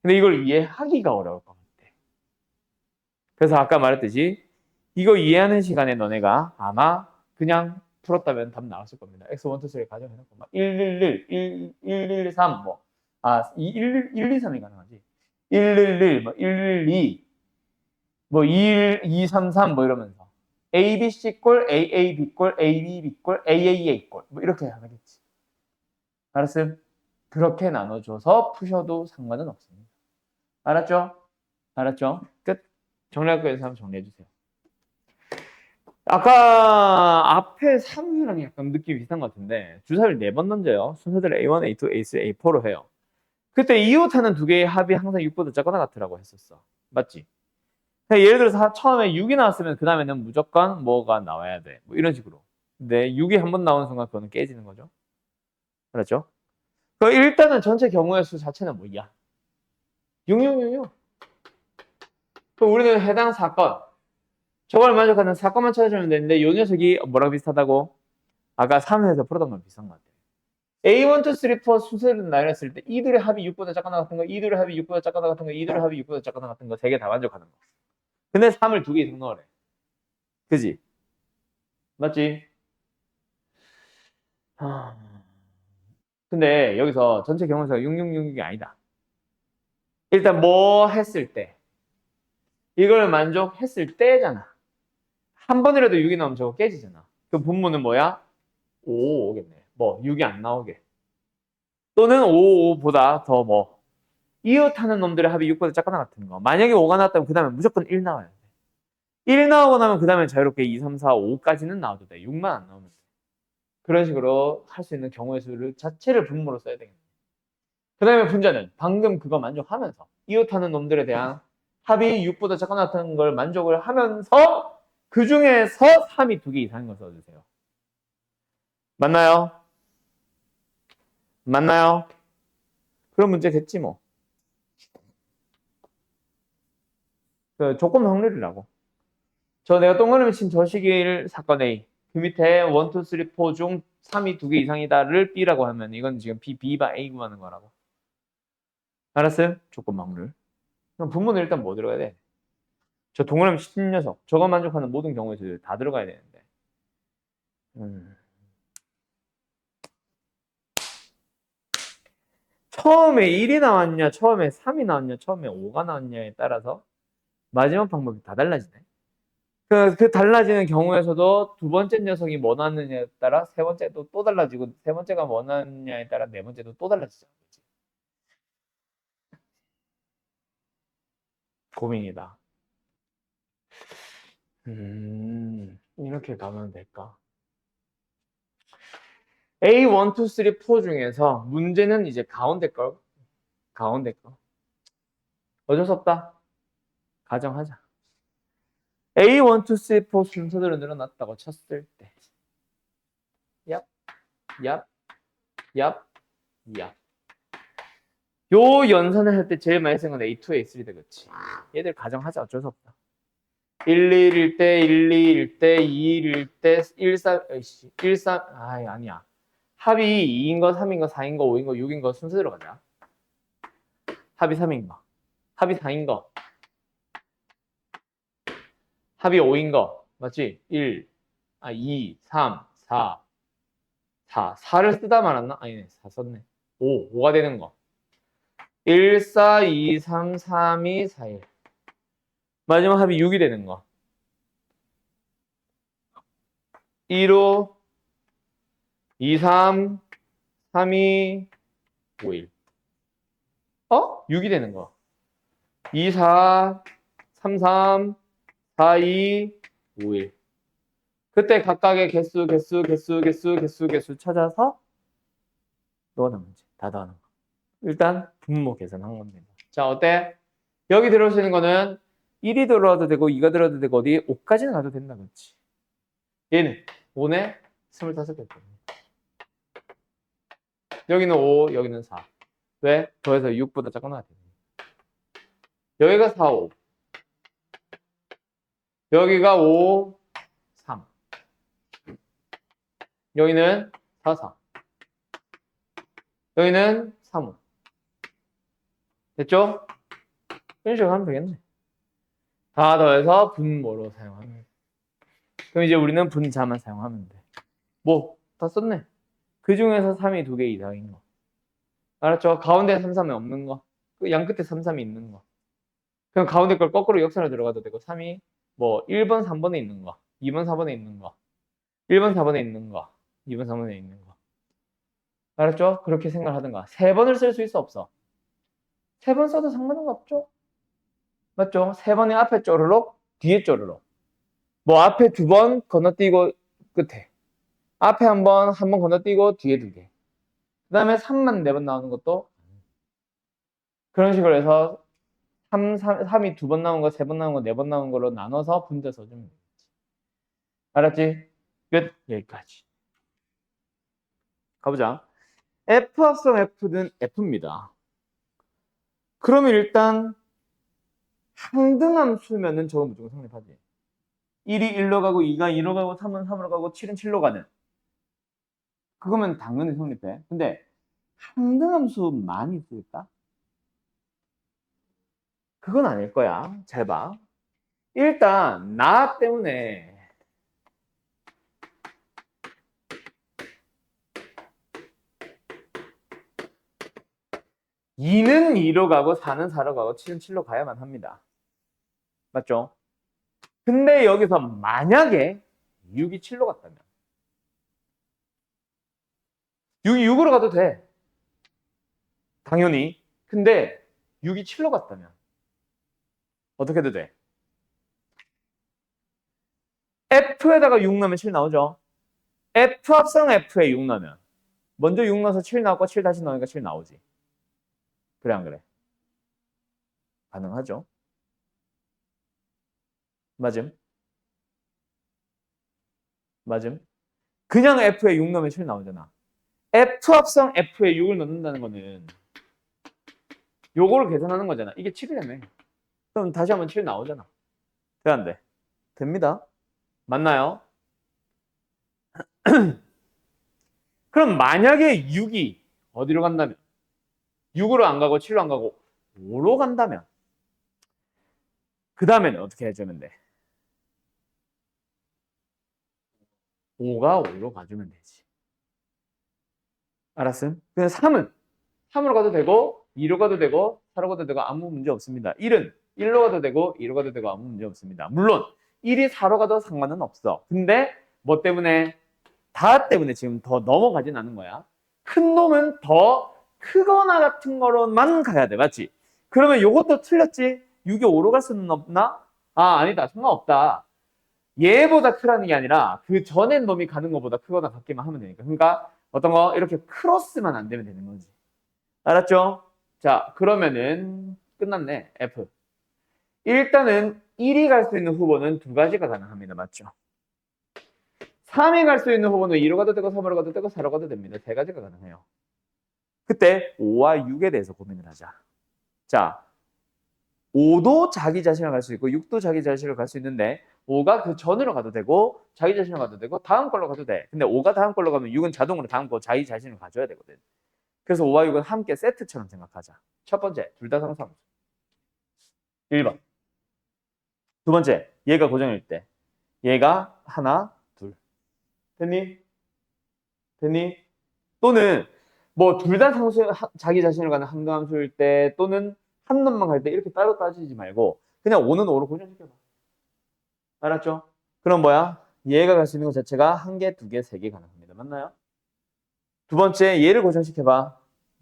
Speaker 1: 근데 이걸 이해하기가 어려울 것 같아. 그래서 아까 말했듯이 이거 이해하는 시간에 너네가 아마 그냥 풀었다면 답 나왔을 겁니다. x1, 2, 3 가정해놓고 막 111, 113 뭐. 1, 2, 3이 가능하지. 111, 뭐 112, 뭐 2, 3, 3 뭐 이러면서 A, B, C 꼴, A, A, B 꼴, A, B, B 꼴, A, A, A 꼴 뭐 이렇게 하겠지. 알았어요? 그렇게 나눠줘서 푸셔도 상관은 없습니다. 알았죠? 알았죠? 끝. 정리할 거에서 한번 정리해주세요. 아까 앞에 3수랑 약간 느낌이 비슷한 것 같은데 주사를 4번 던져요. 순서대로 A1, A2, A3, A4로 해요. 그때 이웃하는 두 개의 합이 항상 6보다 작거나 같으라고 했었어. 맞지? 예를 들어서 처음에 6이 나왔으면 그 다음에는 무조건 뭐가 나와야 돼. 뭐 이런 식으로. 근데 6이 한 번 나오는 순간 그거는 깨지는 거죠. 그렇죠? 일단은 전체 경우의 수 자체는 뭐야? 6666. 그럼 우리는 해당 사건, 저걸 만족하는 사건만 찾아주면 되는데 이 녀석이 뭐랑 비슷하다고? 아까 3회에서 풀었던 거랑 비슷한 것 같아요. A1, 2, 3, 4 순서를 나열했을 때 이들의 합이 6보다 작거나 같은 거, 이들의 합이 6보다 작거나 같은 거, 이들의 합이 6보다 작거나 같은 거 세 개 다 만족하는 거. 근데 3을 2개 이상 넣으래. 그지? 맞지? 근데 여기서 전체 경우수가 6666이 아니다. 일단 뭐 했을 때 이걸 만족했을 때잖아. 한 번이라도 6이 나오면 저거 깨지잖아. 그 분모는 뭐야? 5 오겠네. 뭐 6이 안 나오게. 또는 5보다 더 뭐 이웃하는 놈들의 합이 6보다 작거나 같은 거. 만약에 5가 나왔다면 그 다음에 무조건 1 나와야 돼. 1 나오고 나면 그 다음에 자유롭게 2, 3, 4, 5까지는 나와도 돼. 6만 안 나오면 돼. 그런 식으로 할 수 있는 경우의 수를 자체를 분모로 써야 되겠네. 그 다음에 분자는 방금 그거 만족하면서 이웃하는 놈들에 대한 합이 6보다 작거나 같은 걸 만족을 하면서 그 중에서 3이 2개 이상인 걸 써주세요. 맞나요? 맞나요? 그런 문제 됐지 뭐. 그 조건 확률이라고. 저 내가 동그라미 친 저 시기를 사건 A. 그 밑에 1, 2, 3, 4 중 3이 2개 이상이다를 B라고 하면 이건 지금 B바 A 구하는 거라고. 알았어요? 조건 확률. 그럼 분모는 일단 뭐 들어가야 돼? 저 동그라미 친 녀석. 저거 만족하는 모든 경우에서 다 들어가야 되는데. 처음에 1이 나왔냐, 처음에 3이 나왔냐, 처음에 5가 나왔냐에 따라서 마지막 방법이 다 달라지네. 그 달라지는 경우에서도 두 번째 녀석이 뭐 나왔느냐에 따라 세 번째도 또 달라지고 세 번째가 뭐 나왔느냐에 따라 네 번째도 또 달라지잖아. 고민이다. 이렇게 가면 될까? A, 1, 2, 3, 4 중에서 문제는 이제 가운데 거. 가운데 거. 어쩔 수 없다. 가정하자. A, 1, 2, 3, 4 순서대로 늘어났다고 쳤을 때. 얍, 얍, 얍, 얍. 요 연산을 할 때 제일 많이 쓰는 건 A2, A3 되겠지. 얘들 가정하자. 어쩔 수 없다. 1, 1일 때, 1, 2일 때, 2, 1일 때, 1, 4, 1, 3, 아니야. 합이 2인 거, 3인 거, 4인 거, 5인 거, 6인 거 순서대로 가자. 합이 3인 거, 합이 4인 거, 합이 5인 거, 맞지? 1, 2, 3, 4, 4를 쓰다 말았나? 아니네, 4 썼네. 5가 되는 거. 1, 4, 2, 3, 3, 2, 4, 1. 마지막 합이 6이 되는 거. 1, 5, 2, 3, 3, 2, 5, 1. 6이 되는 거. 2, 4, 3, 3, 4, 2, 5, 1. 그때 각각의 개수 찾아서 넣어놓은 거지. 다 넣어놓은 거. 일단 분모 계산한 겁니다. 자, 어때? 여기 들어올 수 있는 거는 1이 들어와도 되고 2가 들어와도 되고 어디 5까지는 가도 된다 그렇지. 얘는 5네 25개 때문에. 여기는 5, 여기는 4. 왜? 더해서 6보다 작거나 같아. 여기가 4, 5. 여기가 5, 3. 여기는 4, 4. 여기는 3, 5. 됐죠? 이런 식으로 하면 되겠네. 다 더해서 분모로 사용하면. 그럼 이제 우리는 분자만 사용하면 돼. 뭐, 다 썼네. 그 중에서 3이 2개 이상인 거. 알았죠? 가운데 3, 3이 없는 거. 그 양 끝에 3, 3이 있는 거. 그럼 가운데 걸 거꾸로 역선으로 들어가도 되고, 3이 뭐 1번, 3번에 있는 거, 2번, 4번에 있는 거, 1번, 4번에 있는 거, 2번, 3번에 있는 거. 알았죠? 그렇게 생각하든가. 3번을 쓸 수 있어, 없어? 3번 써도 상관은 없죠? 맞죠? 3번에 앞에 쪼르륵, 뒤에 쪼르륵. 뭐 앞에 2번 건너뛰고 끝에. 앞에 한 번 건너뛰고 뒤에 2개. 그 다음에 3만 4번 나오는 것도 그런 식으로 해서 3이 2번 나온 거, 3번 나온 거, 4번 나온 거로 나눠서 분자 써주면 되겠지. 알았지? 끝. 여기까지. 가보자. F 합성 F는 F입니다. 그러면 일단 항등함수면은 저거 무조건 성립하지. 1이 1로 가고 2가 2로 가고 3은 3으로 가고 7은 7로 가는. 그거면 당연히 성립해. 근데 항등함수 많이 쓸까? 그건 아닐 거야. 잘 봐. 일단 나 때문에 2는 2로 가고 4는 4로 가고 7은 7로 가야만 합니다. 맞죠? 근데 여기서 만약에 6이 7로 갔다면 6이 6으로 가도 돼. 당연히. 근데 6이 7로 갔다면 어떻게 해도 돼? F에다가 6 넣으면 7 나오죠? F 합성 F에 6 넣으면 먼저 6 넣어서 7 나왔고 7 다시 넣으니까 7 나오지. 그래 안 그래? 가능하죠? 맞음? 맞음? 그냥 F에 6 넣으면 7 나오잖아. F 합성 F에 6을 넣는다는 거는 요거를 계산하는 거잖아. 이게 7이라며. 그럼 다시 한번 7 나오잖아. 돼, 안 돼? 됩니다. 맞나요? 그럼 만약에 6이 어디로 간다면 6으로 안 가고 7로 안 가고 5로 간다면 그 다음에는 어떻게 해주면 돼? 5가 5로 가주면 되지. 알았음? 그냥 3으로 가도 되고 2로 가도 되고 4로 가도 되고 아무 문제 없습니다. 1은 1로 가도 되고 2로 가도 되고 아무 문제 없습니다. 물론 1이 4로 가도 상관은 없어. 근데 뭐 때문에? 다 때문에 지금 더 넘어가진 않은 거야. 큰 놈은 더 크거나 같은 거로만 가야 돼. 맞지? 그러면 요것도 틀렸지? 6이 5로 갈 수는 없나? 아니다. 상관없다. 얘보다 크라는 게 아니라 그 전에 놈이 가는 것보다 크거나 같기만 하면 되니까. 그러니까 어떤 거 이렇게 크로스만 안 되면 되는 거지. 알았죠? 자, 그러면은 끝났네. F. 일단은 1이 갈 수 있는 후보는 두 가지가 가능합니다. 맞죠? 3이 갈 수 있는 후보는 2로 가도 되고 3으로 가도 되고 4로 가도 됩니다. 세 가지가 가능해요. 그때 5와 6에 대해서 고민을 하자. 자, 5도 자기 자신을 갈 수 있고 6도 자기 자신을 갈 수 있는데 5가 그 전으로 가도 되고 자기 자신을 가도 되고 다음 걸로 가도 돼. 근데 5가 다음 걸로 가면 6은 자동으로 다음 거 자기 자신을 가져야 되거든. 그래서 5와 6은 함께 세트처럼 생각하자. 첫 번째, 둘 다 상수함수. 1번. 두 번째, 얘가 고정일 때. 얘가 하나, 둘. 됐니? 됐니? 또는 뭐 둘 다 상수 자기 자신을 가는 한도함수일 때 또는 한 놈만 갈 때 이렇게 따로 따지지 말고 그냥 5는 5로 고정시켜봐. 알았죠? 그럼 뭐야? 얘가 갈 수 있는 것 자체가 한 개, 두 개, 세 개 가능합니다. 맞나요? 두 번째, 얘를 고정시켜봐.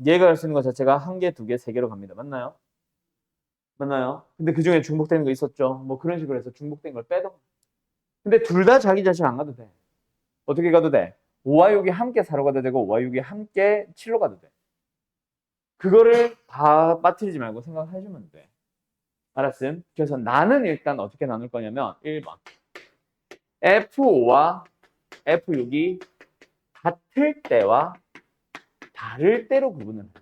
Speaker 1: 얘가 갈 수 있는 것 자체가 한 개, 두 개, 세 개로 갑니다. 맞나요? 맞나요? 근데 그 중에 중복되는 거 있었죠. 뭐 그런 식으로 해서 중복된 걸 빼도. 근데 둘 다 자기 자신 안 가도 돼. 어떻게 가도 돼? 5와 6이 함께 4로 가도 되고 5와 6이 함께 7로 가도 돼. 그거를 다 빠뜨리지 말고 생각해주면 돼. 알았음? 그래서 나는 일단 어떻게 나눌 거냐면 1번. F5와 F6이 같을 때와 다를 때로 구분을 할게.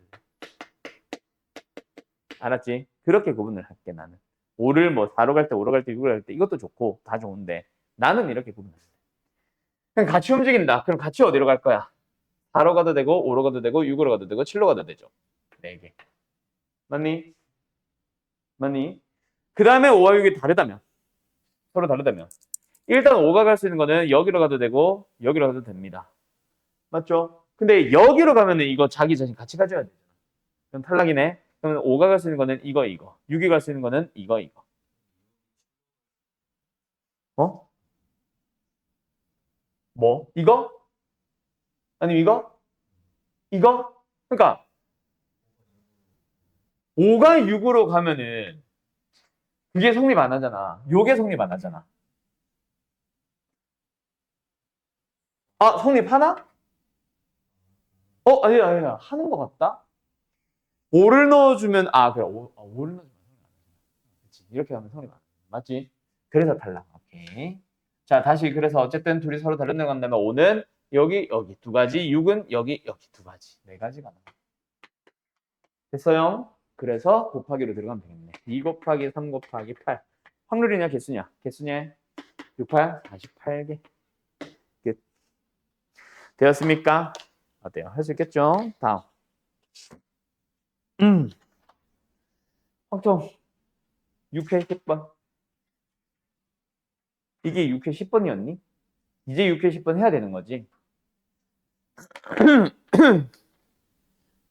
Speaker 1: 알았지? 그렇게 구분을 할게 나는. 5를 뭐 4로 갈 때, 5로 갈 때, 6로 갈 때 이것도 좋고 다 좋은데 나는 이렇게 구분을 해. 그냥 같이 움직인다. 그럼 같이 어디로 갈 거야? 4로 가도 되고 5로 가도 되고 6으로 가도 되고 7로 가도 되죠. 4개. 맞니? 맞니? 그 다음에 5와 6이 다르다면 서로 다르다면 일단 5가 갈 수 있는 거는 여기로 가도 되고 여기로 가도 됩니다. 맞죠? 근데 여기로 가면은 이거 자기 자신 같이 가져야 되잖아. 그럼 탈락이네. 그러면 5가 갈 수 있는 거는 이거 이거 6이 갈 수 있는 거는 이거 이거. 어? 뭐? 이거? 아니면 이거? 이거? 그러니까 5가 6으로 가면은 그게 성립 안 하잖아. 요게 성립 안 하잖아. 아, 성립하나? 아니야, 아니야. 하는 것 같다? 5를 넣어주면, 그래. 5를 넣어주면 성립 안 하잖아. 그치. 이렇게 하면 성립 안 해. 맞지? 그래서 탈락. 오케이. 자, 다시. 그래서 어쨌든 둘이 서로 다른 데 간다면 5는 여기, 여기 두 가지. 6은 여기, 여기 두 가지. 네 가지가 나와. 됐어요? 그래서 곱하기로 들어가면 되겠네. 2 곱하기 3 곱하기 8. 확률이냐, 개수냐? 개수냐? 6, 8, 48개. 끝. 되었습니까? 어때요? 할 수 있겠죠? 다음. 확정. 6회 10번. 이게 6회 10번이었니? 이제 6회 10번 해야 되는 거지.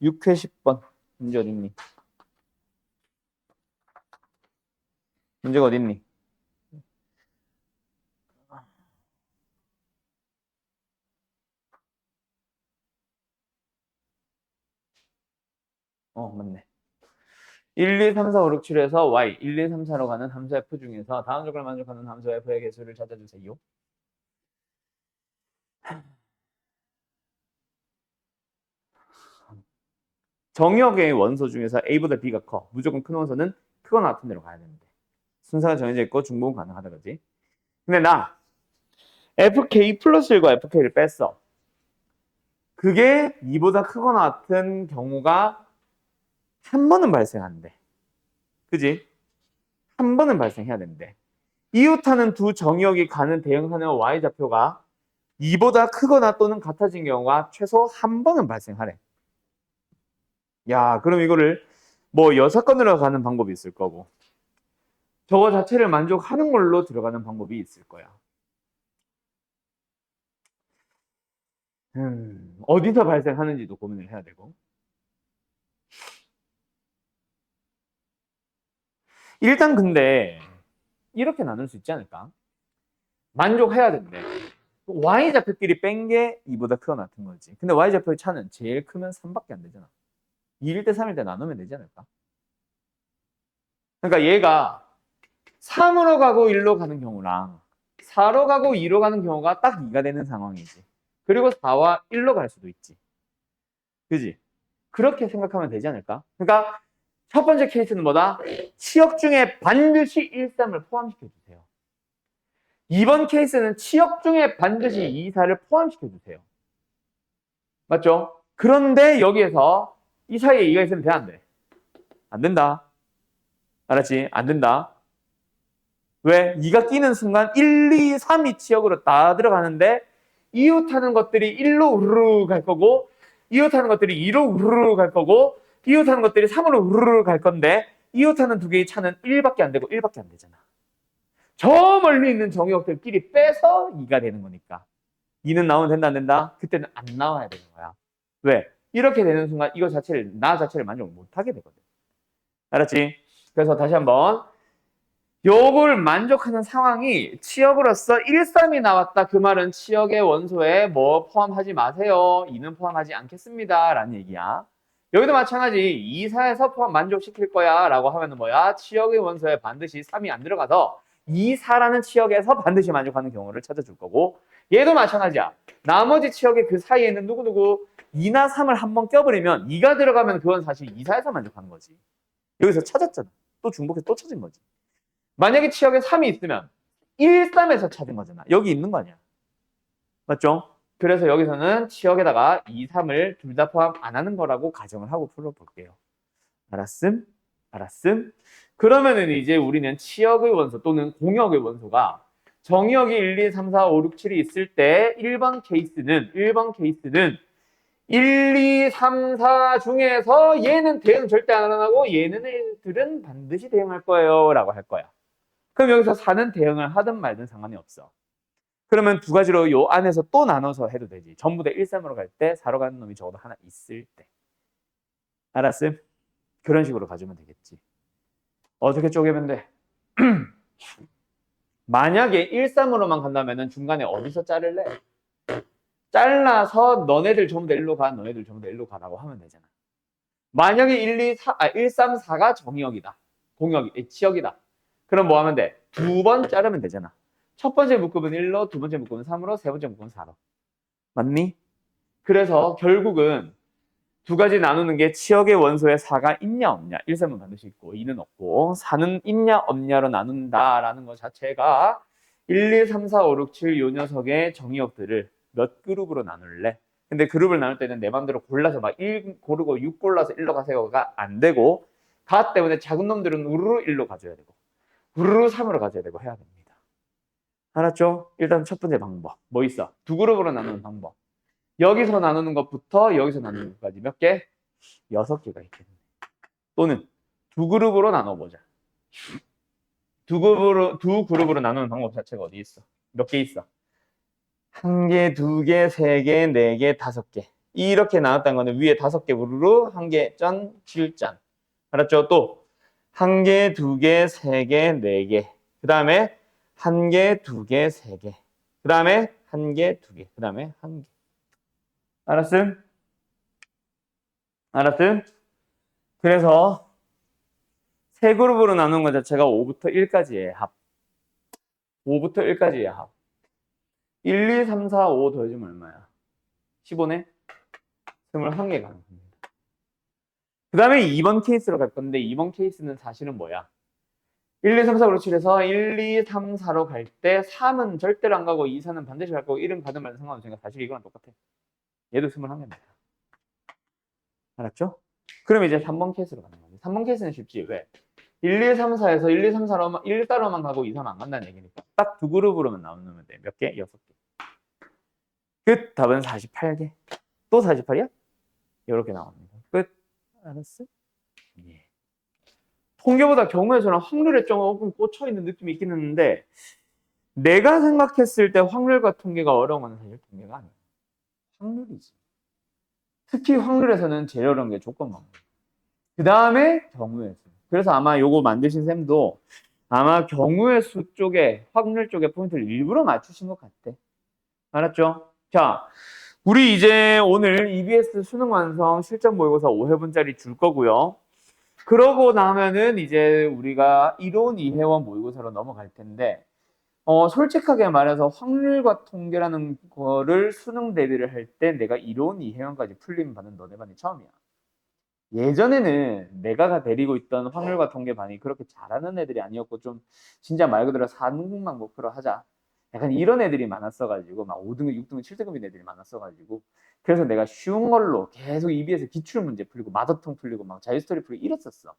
Speaker 1: 6회 10번. 문제 어딨니? 문제가 어딨니? 맞네. 1, 2, 3, 4, 5, 6, 7에서 y 1, 2, 3, 4로 가는 함수 f 중에서 다음 조건을 만족하는 함수 f의 개수를 찾아주세요. 정역의 원소 중에서 a보다 b가 커. 무조건 큰 원소는 크거나 같은 데로 가야 되는데. 순서가 정해져 있고 중복은 가능하다 그지? 근데 나 fk 플러스 1과 fk를 뺐어. 그게 2보다 크거나 같은 경우가 한 번은 발생한대. 그지? 한 번은 발생해야 되는데. 이웃하는 두 정역이 가는 대응하는 y좌표가 2보다 크거나 또는 같아진 경우가 최소 한 번은 발생하래. 야, 그럼 이거를 뭐 6건으로 가는 방법이 있을 거고 저거 자체를 만족하는 걸로 들어가는 방법이 있을 거야. 어디서 발생하는지도 고민을 해야 되고. 일단 근데 이렇게 나눌 수 있지 않을까? 만족해야 된대. y좌표끼리 뺀 게 2보다 크거나 같은 거지. 근데 y좌표의 차는 제일 크면 3밖에 안 되잖아. 2일 때 3일 때 나누면 되지 않을까? 그러니까 얘가 3으로 가고 1로 가는 경우랑 4로 가고 2로 가는 경우가 딱 2가 되는 상황이지. 그리고 4와 1로 갈 수도 있지. 그지? 그렇게 생각하면 되지 않을까? 그러니까 첫 번째 케이스는 뭐다? 치역 중에 반드시 1, 3을 포함시켜 주세요. 2번 케이스는 치역 중에 반드시 2, 4를 포함시켜 주세요. 맞죠? 그런데 여기에서 이 사이에 2가 있으면 돼, 안 돼? 안 된다. 알았지? 안 된다. 왜? 2가 끼는 순간 1, 2, 3이 치역으로 다 들어가는데 이웃하는 것들이 1로 우르르 갈 거고 이웃하는 것들이 2로 우르르 갈 거고 이웃하는 것들이 3으로 우르르 갈 건데 이웃하는 두 개의 차는 1밖에 안 되고 1밖에 안 되잖아. 저 멀리 있는 정의역들끼리 빼서 2가 되는 거니까 2는 나오면 된다 안 된다? 그때는 안 나와야 되는 거야. 왜? 이렇게 되는 순간 이거 자체를 나 자체를 만족 못하게 되거든. 알았지? 그래서 다시 한번 요걸 만족하는 상황이 치역으로서 1, 3이 나왔다. 그 말은 치역의 원소에 뭐 포함하지 마세요. 2는 포함하지 않겠습니다. 라는 얘기야. 여기도 마찬가지 2, 4에서 포함 만족시킬 거야 라고 하면은 뭐야? 치역의 원소에 반드시 3이 안 들어가서 2, 4라는 치역에서 반드시 만족하는 경우를 찾아줄 거고 얘도 마찬가지야. 나머지 치역의 그 사이에는 누구누구 2나 3을 한번 껴버리면 2가 들어가면 그건 사실 2, 4에서 만족하는 거지. 여기서 찾았잖아. 또 중복해서 또 찾은 거지. 만약에 치역에 3이 있으면 1, 3에서 찾은 거잖아. 여기 있는 거 아니야. 맞죠? 그래서 여기서는 치역에다가 2, 3을 둘 다 포함 안 하는 거라고 가정을 하고 풀어볼게요. 알았음? 알았음? 그러면은 이제 우리는 치역의 원소 또는 공역의 원소가 정의역이 1, 2, 3, 4, 5, 6, 7이 있을 때 1번 케이스는 1, 2, 3, 4 중에서 얘는 대응 절대 안 하고 얘네들은 반드시 대응할 거예요 라고 할 거야. 그럼 여기서 4는 대응을 하든 말든 상관이 없어. 그러면 두 가지로 요 안에서 또 나눠서 해도 되지. 전부 다 1, 3으로 갈 때 4로 가는 놈이 적어도 하나 있을 때. 알았음? 그런 식으로 가주면 되겠지. 어떻게 쪼개면 돼? 만약에 1, 3으로만 간다면 중간에 어디서 자를래? 잘라서 너네들 전부 다 1로 가, 너네들 전부 다 1로 가라고 하면 되잖아. 만약에 1, 3, 4가 정의역이다. 공역이, 치역이다. 그럼 뭐 하면 돼? 두 번 자르면 되잖아. 첫 번째 묶음은 1로, 두 번째 묶음은 3으로, 세 번째 묶음은 4로. 맞니? 그래서 결국은 두 가지 나누는 게 치역의 원소에 4가 있냐 없냐. 1, 3은 반드시 있고 2는 없고 4는 있냐 없냐로 나눈다라는 것 자체가 1, 2, 3, 4, 5, 6, 7 요 녀석의 정의역들을 몇 그룹으로 나눌래? 근데 그룹을 나눌 때는 내 맘대로 골라서 막 1 고르고 6 골라서 1로 가세요가 안 되고 가 때문에 작은 놈들은 우르르 1로 가져야 되고 우르르 3으로 가져야 되고 해야 됩니다. 알았죠? 일단 첫 번째 방법 뭐 있어? 두 그룹으로 나누는 방법. 여기서 나누는 것부터 여기서 나누는 것까지 몇 개? 6개가 있겠네. 또는 두 그룹으로 나눠보자. 두 그룹으로 나누는 방법 자체가 어디 있어? 몇 개 있어? 한 개, 두 개, 세 개, 네 개, 5개. 이렇게 나눴다는 거는 위에 5개 우르르, 한 개, 짠, 7짠. 알았죠? 또 한 개, 두 개, 세 개, 네 개. 그 다음에 한 개, 두 개, 세 개. 그 다음에 한 개, 두 개. 그 다음에 한 개. 알았음? 알았음? 그래서 세 그룹으로 나눈 것 자체가 5부터 1까지의 합. 5부터 1까지의 합. 1, 2, 3, 4, 5 더해주면 얼마야? 15네? 21개 가는 겁니다. 그 다음에 2번 케이스로 갈 건데 2번 케이스는 사실은 뭐야? 1, 2, 3, 4, 5, 6, 7에서 1, 2, 3, 4로 갈 때 3은 절대로 안 가고 2, 4는 반드시 갈 거고 1은 가든 말든 상관없으니까 사실 이거랑 똑같아. 얘도 21개입니다. 알았죠? 그럼 이제 3번 케이스로 가는 거지. 3번 케이스는 쉽지. 왜? 1, 2, 3, 4에서 1, 2, 3, 4로만, 1, 4로만 가고 2, 3 안 간다는 얘기니까. 딱 두 그룹으로만 나누면 돼. 몇 개? 6개. 끝. 답은 48개. 또 48이야? 이렇게 나옵니다. 끝. 알았어? 예. 통계보다 경우의 수랑 확률에 조금 꽂혀있는 느낌이 있긴 했는데 내가 생각했을 때 확률과 통계가 어려운 건 사실 통계가 아니야. 확률이지. 특히 확률에서는 제일 어려운 게 조건만. 그 다음에 경우의 수. 그래서 아마 요거 만드신 쌤도 아마 경우의 수 쪽에 확률 쪽에 포인트를 일부러 맞추신 것 같아. 알았죠? 자, 우리 이제 오늘 EBS 수능 완성 실전 모의고사 5회분짜리 줄 거고요. 그러고 나면은 이제 우리가 이론 이해원 모의고사로 넘어갈 텐데 솔직하게 말해서 확률과 통계라는 거를 수능 대비를 할 때 내가 이론 이해원까지 풀림 받는 너네 반이 처음이야. 예전에는 내가 데리고 있던 확률과 통계 반이 그렇게 잘하는 애들이 아니었고 좀 진짜 말 그대로 4등분만 목표로 하자 약간 이런 애들이 많았어가지고 막 5등급, 6등급, 7등급인 애들이 많았어가지고 그래서 내가 쉬운 걸로 계속 EBS 기출 문제 풀리고 마더통 풀리고 막 자유스토리 풀리고 이랬었어.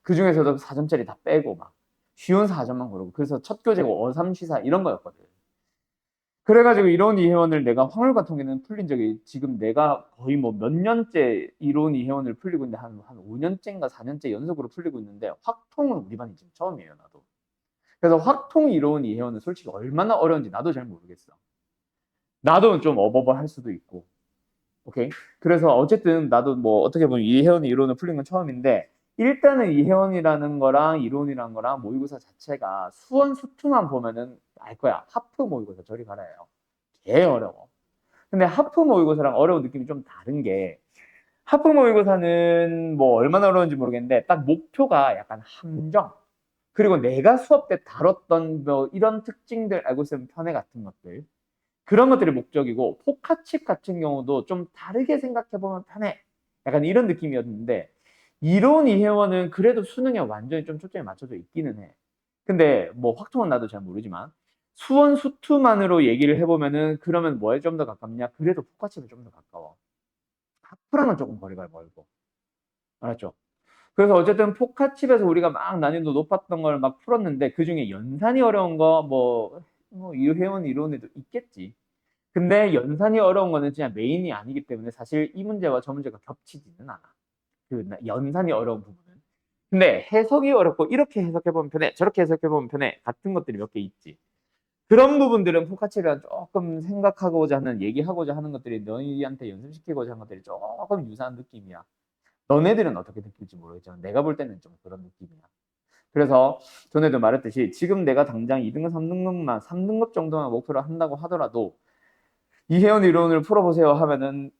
Speaker 1: 그 중에서도 4점짜리 다 빼고 막 쉬운 4점만 고르고 그래서 첫 교재고 어삼시사 이런 거였거든. 그래가지고 이론 이해원을 내가 확률과 통계는 풀린 적이 지금 내가 거의 뭐 몇 년째 이론 이해원을 풀리고 있는데 한 5년째인가 4년째 연속으로 풀리고 있는데 확통은 우리 반이 지금 처음이에요, 나도. 그래서 확통 이론 이해원은 솔직히 얼마나 어려운지 나도 잘 모르겠어. 나도 좀 어버버할 수도 있고. 오케이. 그래서 어쨌든 나도 뭐 어떻게 보면 이해원 이론을 풀린 건 처음인데 일단은 이해원이라는 거랑 이론이라는 거랑 모의고사 자체가 수원 수투만 보면은 알 거야. 하프 모의고사 저리 가라요. 개 어려워. 근데 하프 모의고사랑 어려운 느낌이 좀 다른 게 하프 모의고사는 뭐 얼마나 어려운지 모르겠는데 딱 목표가 약간 함정 그리고 내가 수업 때 다뤘던 뭐 이런 특징들 알고 있으면 편애 같은 것들 그런 것들이 목적이고 포카칩 같은 경우도 좀 다르게 생각해보면 편해 약간 이런 느낌이었는데 이론 이해원은 그래도 수능에 완전히 좀 초점이 맞춰져 있기는 해. 근데 뭐 확통은 나도 잘 모르지만 수원 수투만으로 얘기를 해보면은 그러면 뭐에 좀 더 가깝냐? 그래도 포카칩에 좀 더 가까워. 하프랑은 조금 거리가 멀고 알았죠? 그래서 어쨌든 포카칩에서 우리가 막 난이도 높았던 걸 막 풀었는데 그중에 연산이 어려운 거 뭐 이해원 이론에도 있겠지. 근데 연산이 어려운 거는 진짜 메인이 아니기 때문에 사실 이 문제와 저 문제가 겹치지는 않아. 그 연산이 어려운 부분은. 근데 해석이 어렵고 이렇게 해석해보면 편해, 저렇게 해석해보면 편해 같은 것들이 몇 개 있지. 그런 부분들은 포카치랑 조금 생각하고자 하는, 얘기하고자 하는 것들이 너희한테 연습시키고자 하는 것들이 조금 유사한 느낌이야. 너네들은 어떻게 느낄지 모르겠지만 내가 볼 때는 좀 그런 느낌이야. 그래서 전에도 말했듯이 지금 내가 당장 2등급, 3등급만 3등급 정도만 목표로 한다고 하더라도 이해원 이론을 풀어보세요 하면은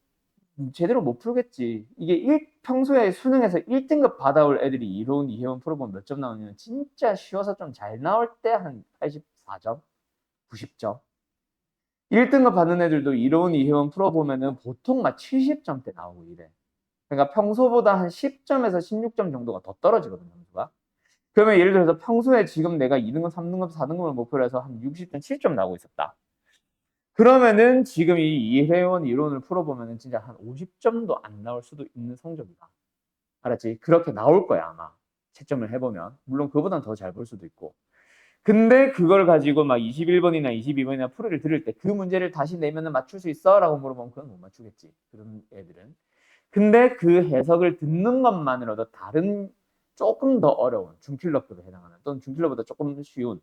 Speaker 1: 제대로 못 풀겠지. 이게 평소에 수능에서 1등급 받아올 애들이 이론 이해원 풀어보면 몇 점 나오냐면 진짜 쉬워서 좀 잘 나올 때 한 84점, 90점. 1등급 받는 애들도 이론 이해원 풀어보면은 보통 막 70점대 나오고 이래. 그러니까 평소보다 한 10점에서 16점 정도가 더 떨어지거든, 점수가. 그러면 예를 들어서 평소에 지금 내가 2등급, 3등급, 4등급을 목표로 해서 한 60점, 7점 나오고 있었다. 그러면은 지금 이 이해원 이론을 풀어보면은 진짜 한 50점도 안 나올 수도 있는 성적이다. 알았지? 그렇게 나올 거야, 아마. 채점을 해보면. 물론 그보다는 더 잘 볼 수도 있고. 근데 그걸 가지고 막 21번이나 22번이나 풀이를 들을 때 그 문제를 다시 내면은 맞출 수 있어? 라고 물어보면 그건 못 맞추겠지. 그런 애들은. 근데 그 해석을 듣는 것만으로도 다른 조금 더 어려운 중킬러급에 해당하는 또는 중킬러보다 조금 쉬운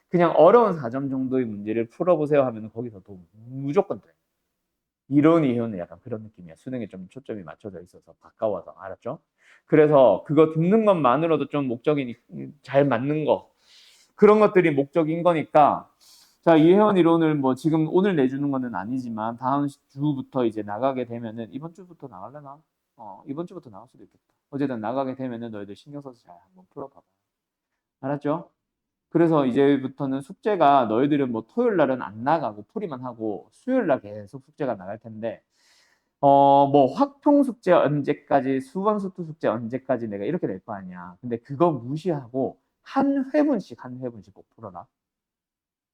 Speaker 1: 그냥 어려운 4점 정도의 문제를 풀어보세요 하면 거기서 도 무조건 돼. 이론 이론은 약간 그런 느낌이야. 수능에 좀 초점이 맞춰져 있어서 가까워서 알았죠? 그래서 그거 듣는 것만으로도 좀 목적이 잘 맞는 거 그런 것들이 목적인 거니까 자 이해원 이론을 뭐 지금 오늘 내주는 거는 아니지만 다음 주부터 이제 나가게 되면은 이번 주부터 나갈려나? 이번 주부터 나갈 수도 있겠다. 어쨌든 나가게 되면은 너희들 신경 써서 잘 한번 풀어봐봐. 알았죠? 그래서 이제부터는 숙제가 너희들은 뭐 토요일 날은 안 나가고 풀이만 하고 수요일 날 계속 숙제가 나갈 텐데 뭐 확통 숙제 언제까지 수원 수투 숙제 언제까지 내가 이렇게 될 거 아니야. 근데 그거 무시하고 한 회분씩 꼭 풀어라.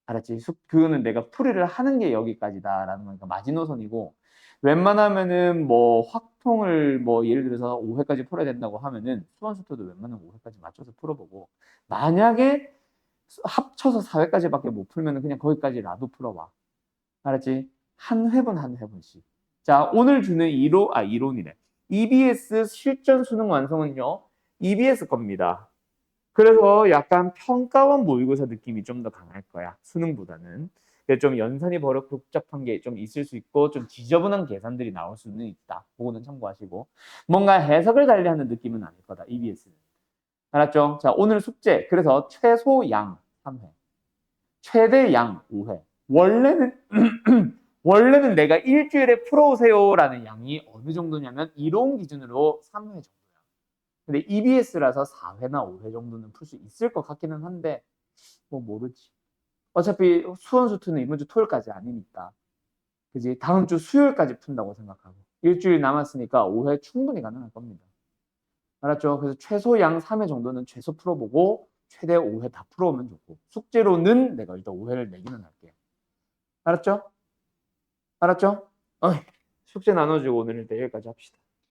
Speaker 1: 알았지? 그거는 내가 풀이를 하는 게 여기까지다라는 거니까 마지노선이고 웬만하면은 뭐 확통을 뭐 예를 들어서 5회까지 풀어야 된다고 하면은 수원 수투도 웬만하면 5회까지 맞춰서 풀어보고 만약에 합쳐서 4회까지밖에 못 풀면 그냥 거기까지라도 풀어봐. 알았지? 한 회분 한 회분씩. 자, 오늘 주는 이론이래. EBS 실전 수능 완성은요. EBS 겁니다. 그래서 약간 평가원 모의고사 느낌이 좀 더 강할 거야. 수능보다는. 좀 연산이 버럭 복잡한 게 좀 있을 수 있고 좀 지저분한 계산들이 나올 수는 있다. 그거는 참고하시고. 뭔가 해석을 달리하는 느낌은 아닐 거다. EBS는. 알았죠? 자, 오늘 숙제. 그래서 최소 양 3회. 최대 양 5회. 원래는 원래는 내가 일주일에 풀어오세요라는 양이 어느 정도냐면 이론 기준으로 3회 정도야. 근데 EBS라서 4회나 5회 정도는 풀 수 있을 것 같기는 한데 뭐 모르지. 어차피 수원 수투는 이번 주 토요일까지 아니니까. 그지? 다음 주 수요일까지 푼다고 생각하고 일주일 남았으니까 5회 충분히 가능할 겁니다. 알았죠? 그래서 최소 양 3회 정도는 최소 풀어보고 최대 5회 다 풀어오면 좋고 숙제로는 내가 일단 5회를 내기는 할게. 알았죠? 알았죠? 숙제 나눠주고 오늘은 일단 여기까지 합시다.